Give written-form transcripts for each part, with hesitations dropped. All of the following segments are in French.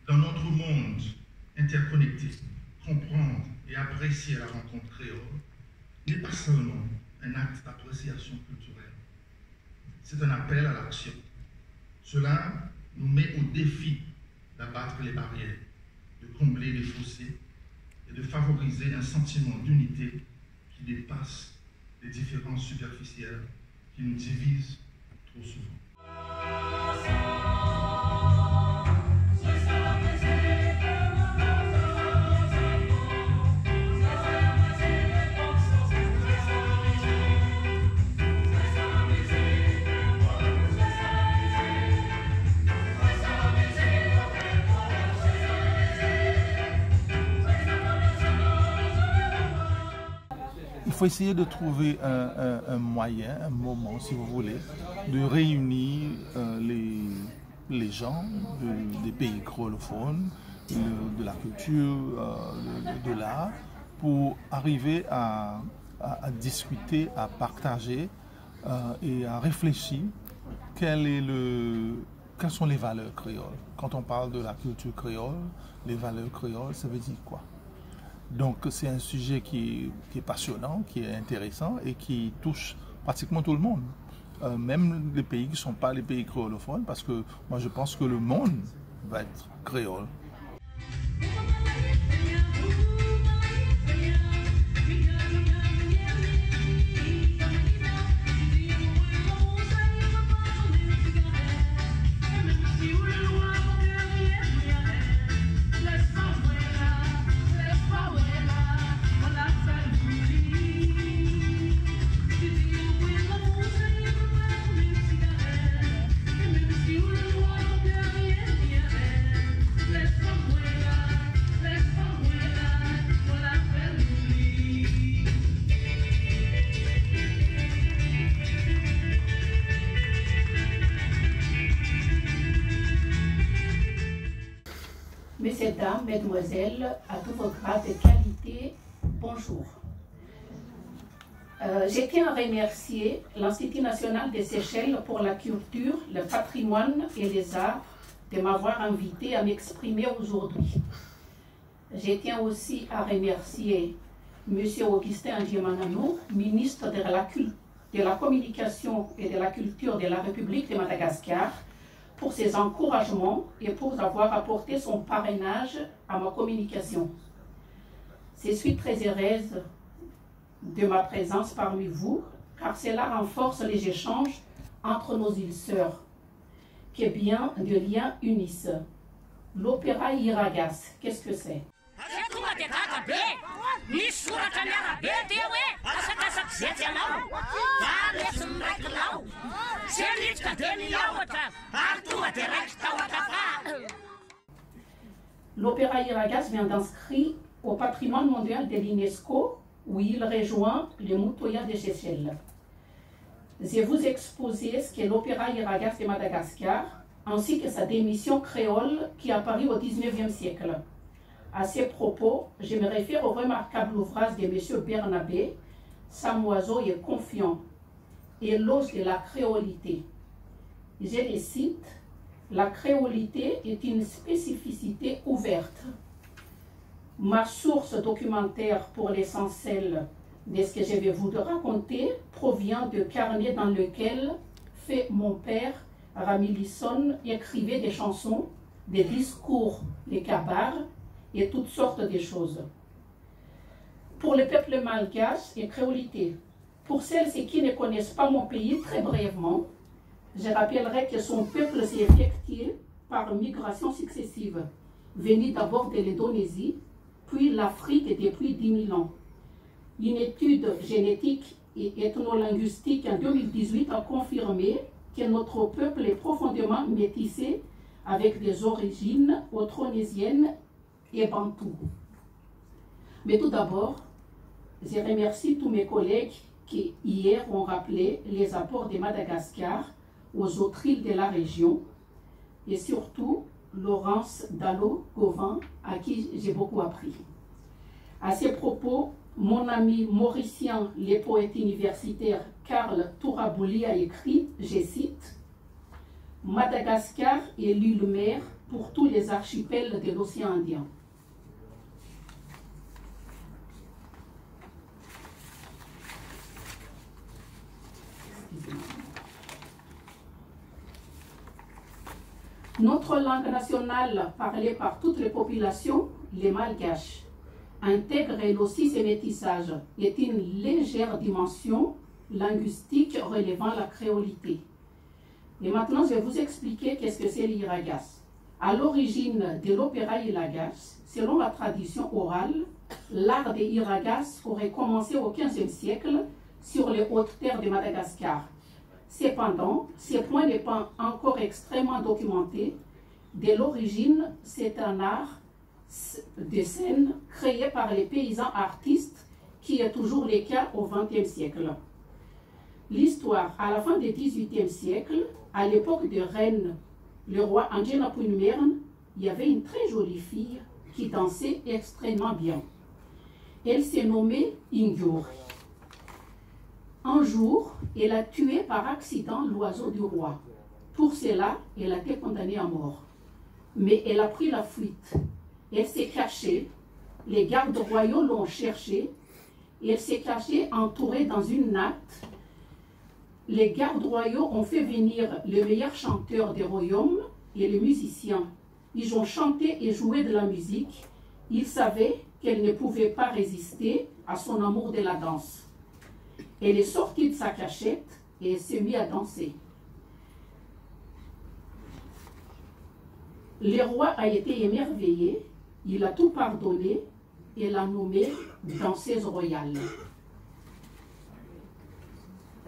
Dans notre monde interconnecté, comprendre et apprécier la rencontre créole n'est pas seulement un acte d'appréciation culturelle, c'est un appel à l'action. Cela nous met au défi d'abattre les barrières, de combler les fossés et de favoriser un sentiment d'unité qui dépasse les différences superficielles qui nous divisent trop souvent. Il faut essayer de trouver un moyen, un moment, si vous voulez, de réunir les gens des pays créolophones, de la culture, de l'art, pour arriver à discuter, à partager et à réfléchir quelles sont les valeurs créoles. Quand on parle de la culture créole, les valeurs créoles, ça veut dire quoi? Donc c'est un sujet qui est passionnant, qui est intéressant et qui touche pratiquement tout le monde. Même les pays qui ne sont pas les pays créolophones, parce que moi je pense que le monde va être créole. Messieurs, dames, mesdemoiselles, à tous vos grades et qualités, bonjour. Je tiens à remercier l'Institut national des Seychelles pour la culture, le patrimoine et les arts de m'avoir invité à m'exprimer aujourd'hui. Je tiens aussi à remercier M. Augustin Ndjimananour, ministre de la Communication et de la Culture de la République de Madagascar, pour ses encouragements et pour avoir apporté son parrainage à ma communication. Je suis très heureuse de ma présence parmi vous, car cela renforce les échanges entre nos îles sœurs, qui bien de liens unissent. L'opéra Iragas, qu'est-ce que c'est? L'opéra Iragas vient d'inscrire au patrimoine mondial de l'UNESCO, où il rejoint le Mutoya des Seychelles. Je vais vous exposer ce qu'est l'opéra Iragas de Madagascar, ainsi que sa démission créole qui apparut au XIXe siècle. À ces propos, je me réfère au remarquable ouvrage de M. Bernabé, Samoiseau et Confiant, éloge de la créolité. Je les cite, la créolité est une spécificité ouverte. Ma source documentaire pour l'essentiel de ce que je vais vous raconter provient de carnet dans lequel fait mon père Ramilisson écrivait des chansons, des discours, des cabars et toutes sortes de choses. Pour le peuple malgache et créolité, pour celles qui ne connaissent pas mon pays, très brièvement, je rappellerai que son peuple s'est effectué par migration successive, venu d'abord de l'Indonésie, puis l'Afrique depuis 10 000 ans. Une étude génétique et ethnolinguistique en 2018 a confirmé que notre peuple est profondément métissé avec des origines austronésiennes et bantoues. Mais tout d'abord, je remercie tous mes collègues qui hier ont rappelé les apports de Madagascar aux autres îles de la région, et surtout Laurence Dallot-Gauvin, à qui j'ai beaucoup appris. À ces propos, mon ami mauricien, le poète universitaire Karl Tourabouli a écrit, je cite, « Madagascar est l'île mère pour tous les archipels de l'océan Indien. » Notre langue nationale, parlée par toutes les populations, les malgaches, intègre elle aussi ces métissages, est une légère dimension linguistique relevant la créolité. Et maintenant, je vais vous expliquer qu'est-ce que c'est l'Iragas. À l'origine de l'opéra Iragas, selon la tradition orale, l'art des Iragas aurait commencé au XVe siècle sur les hautes terres de Madagascar. Cependant, ce point n'est pas encore extrêmement documenté. Dès l'origine, c'est un art de scène créé par les paysans artistes qui est toujours le cas au XXe siècle. L'histoire, à la fin du XVIIIe siècle, à l'époque de Rennes, le roi Anjanapunimern, il y avait une très jolie fille qui dansait extrêmement bien. Elle s'est nommée Ingur. Un jour, elle a tué par accident l'oiseau du roi. Pour cela, elle a été condamnée à mort. Mais elle a pris la fuite. Elle s'est cachée. Les gardes royaux l'ont cherchée. Elle s'est cachée entourée dans une natte. Les gardes royaux ont fait venir le meilleur chanteur des royaumes et les musiciens. Ils ont chanté et joué de la musique. Ils savaient qu'elle ne pouvait pas résister à son amour de la danse. Elle est sortie de sa cachette et s'est mise à danser. Le roi a été émerveillé, il a tout pardonné et l'a nommée danseuse royale.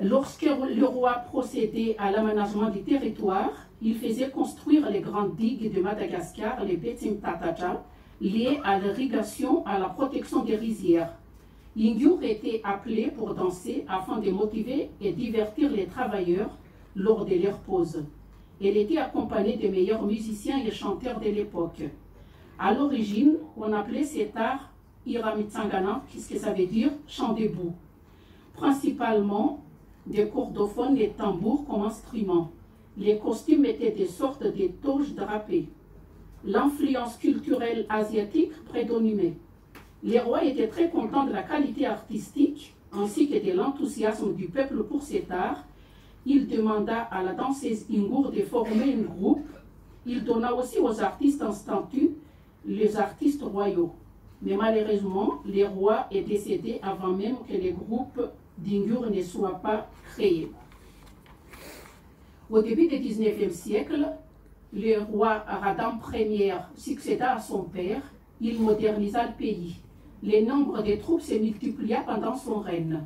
Lorsque le roi procédait à l'aménagement du territoire, il faisait construire les grandes digues de Madagascar, les Betim Tataja, liées à l'irrigation, à la protection des rizières. Ingur était appelé pour danser afin de motiver et divertir les travailleurs lors de leur pause. Elle était accompagnée des meilleurs musiciens et chanteurs de l'époque. À l'origine, on appelait cet art Iramitsangana, ce que ça veut dire chant debout. Principalement des cordophones et tambours comme instruments. Les costumes étaient des sortes de toges drapées. L'influence culturelle asiatique prédominait. Les rois étaient très contents de la qualité artistique ainsi que de l'enthousiasme du peuple pour cet art. Il demanda à la danseuse Ingur de former un groupe. Il donna aussi aux artistes en statut les artistes royaux. Mais malheureusement, le roi est décédé avant même que le groupe d'Ingur ne soit pas créé. Au début du XIXe siècle, le roi Radam Ier succéda à son père. Il modernisa le pays. Le nombre de troupes se multiplia pendant son règne.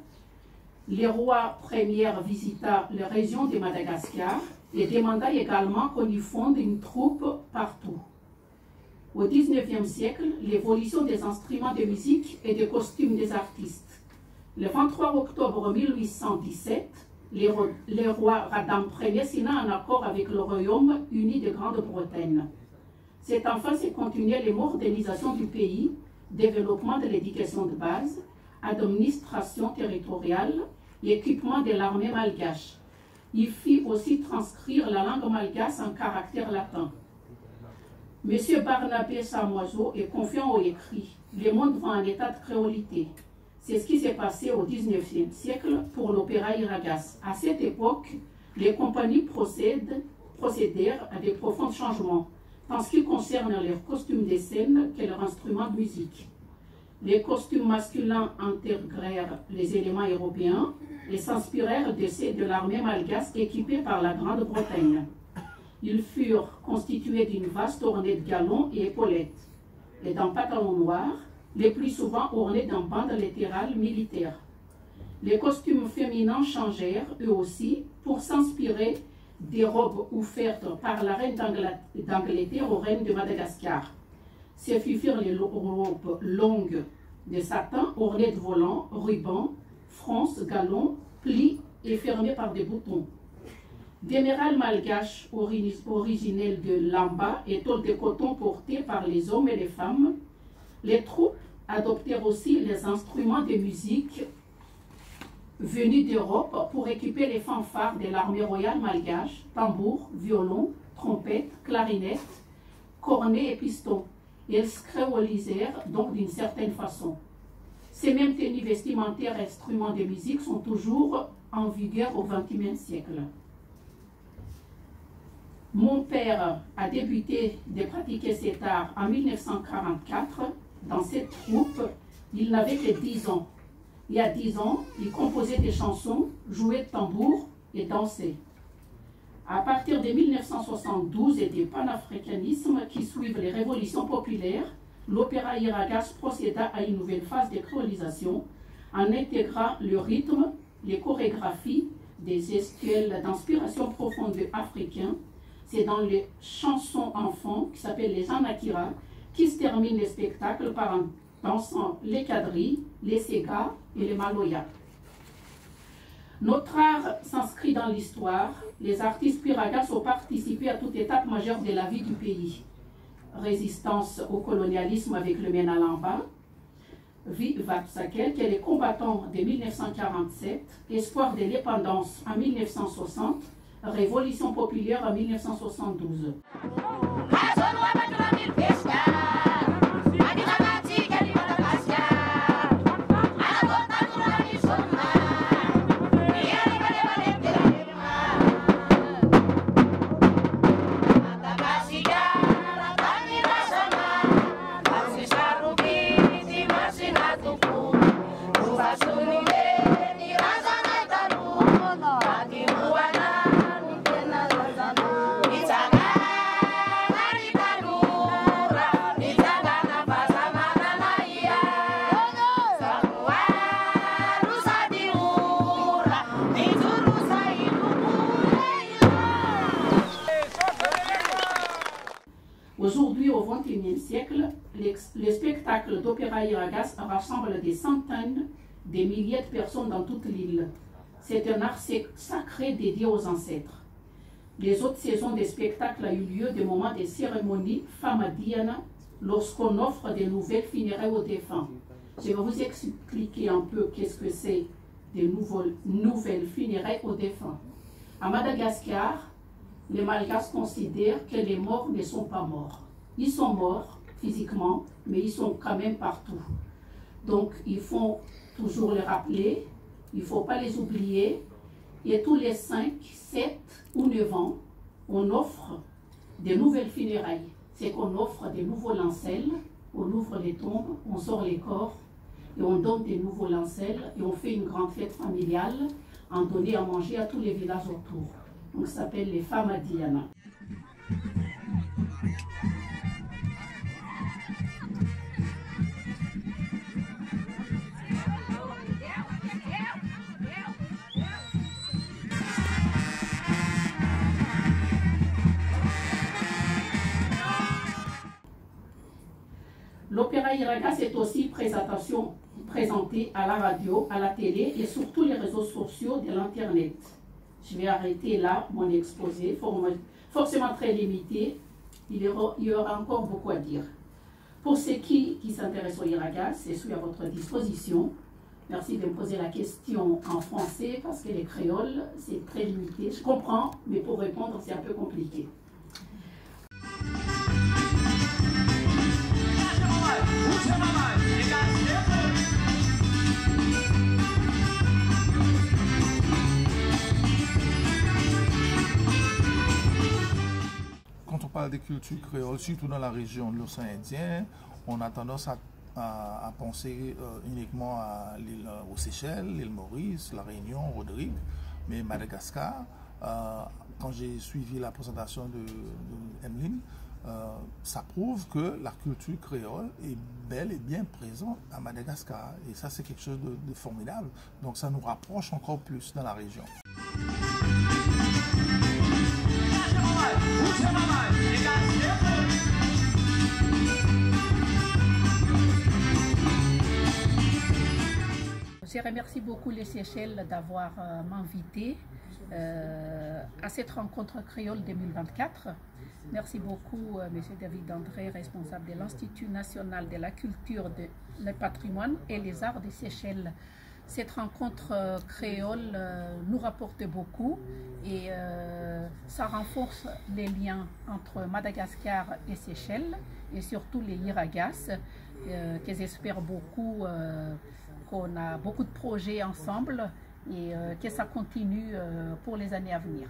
Le roi Premier visita la région de Madagascar et demanda également qu'on y fonde une troupe partout. Au XIXe siècle, l'évolution des instruments de musique et des costumes des artistes. Le 23 octobre 1817, le roi Radam Ier signa un accord avec le Royaume uni de Grande-Bretagne. C'est enfin se continuer les modernisations du pays, développement de l'éducation de base, administration territoriale et équipement de l'armée malgache. Il fit aussi transcrire la langue malgache en caractère latin. M. Barnabé Samoiseau est confiant au écrit. Le monde va en état de créolité. C'est ce qui s'est passé au XIXe siècle pour l'opéra Iragas. À cette époque, les compagnies procédèrent à des profonds changements, en ce qui concerne leurs costumes de scène que leurs instruments de musique. Les costumes masculins intégrèrent les éléments européens et s'inspirèrent de ceux de l'armée malgache équipée par la Grande-Bretagne. Ils furent constitués d'une vaste ornée de galons et épaulettes, et d'un pantalon noir, les plus souvent ornés d'un bande latérale militaire. Les costumes féminins changèrent, eux aussi, pour s'inspirer des robes offertes par la reine d'Angleterre aux reines de Madagascar. Ces furent les robes longues de satin ornées de volants, rubans, fronces, galons, plis et fermées par des boutons. D'émeraude malgache originelle de lamba et tôle de coton portée par les hommes et les femmes, les troupes adoptèrent aussi les instruments de musique venus d'Europe pour équiper les fanfares de l'armée royale malgache, tambours, violons, trompettes, clarinettes, cornets et pistons. Ils créolisèrent donc d'une certaine façon. Ces mêmes tenues vestimentaires et instruments de musique sont toujours en vigueur au XXIe siècle. Mon père a débuté de pratiquer cet art en 1944. Dans cette troupe, il n'avait que 10 ans. Il y a 10 ans, il composait des chansons, jouait de tambour et dansait. À partir de 1972 et du panafricanisme qui suivent les révolutions populaires, l'opéra Iragas procéda à une nouvelle phase de créolisation en intégrant le rythme, les chorégraphies, des gestuels d'inspiration profonde africains. C'est dans les chansons enfants qui s'appellent les Janakira qui se terminent les spectacles par un dansant les quadrilles, les ségas et les maloyas. Notre art s'inscrit dans l'histoire. Les artistes piragas ont participé à toute étape majeure de la vie du pays. Résistance au colonialisme avec le Menalamba, Vapsakel, qui est les combattants de 1947, espoir de l'indépendance en 1960, révolution populaire en 1972. Aujourd'hui, au XXIe siècle, les spectacles d'opéra Iragas rassemblent des centaines, des milliers de personnes dans toute l'île. C'est un art sacré dédié aux ancêtres. Les autres saisons des spectacles ont eu lieu des moments de cérémonie Famadiana lorsqu'on offre des nouvelles funérailles aux défunts. Je vais vous expliquer un peu qu'est-ce que c'est des nouvelles funérailles aux défunts. À Madagascar, les Malgaches considèrent que les morts ne sont pas morts. Ils sont morts physiquement, mais ils sont quand même partout. Donc, il faut toujours les rappeler, il ne faut pas les oublier. Et tous les 5, 7 ou 9 ans, on offre des nouvelles funérailles. C'est qu'on offre des nouveaux lincels, on ouvre les tombes, on sort les corps, et on donne des nouveaux lincels, et on fait une grande fête familiale, en donnant à manger à tous les villages autour. Donc ça s'appelle les Famadiana. L'opéra Iragas est aussi présenté à la radio, à la télé et sur tous les réseaux sociaux de l'Internet. Je vais arrêter là mon exposé, forcément très limité. Il y aura encore beaucoup à dire. Pour ceux qui s'intéressent au Iragas, je suis à votre disposition. Merci de me poser la question en français parce que les créoles, c'est très limité. Je comprends, mais pour répondre, c'est un peu compliqué. Quand on parle des cultures créoles, surtout dans la région de l'océan Indien, on a tendance à penser uniquement à l'île aux Seychelles, l'île Maurice, la Réunion, Rodrigue, mais Madagascar. Quand j'ai suivi la présentation de Emeline, ça prouve que la culture créole est bel et bien présente à Madagascar. Et ça, c'est quelque chose de formidable. Donc ça nous rapproche encore plus dans la région. Je remercie beaucoup les Seychelles d'avoir m'invité à cette rencontre créole 2024. Merci beaucoup M. David André, responsable de l'Institut national de la culture, le patrimoine et les arts des Seychelles. Cette rencontre créole nous rapporte beaucoup et ça renforce les liens entre Madagascar et Seychelles et surtout les Iragas, que j'espère beaucoup qu'on a beaucoup de projets ensemble et que ça continue pour les années à venir.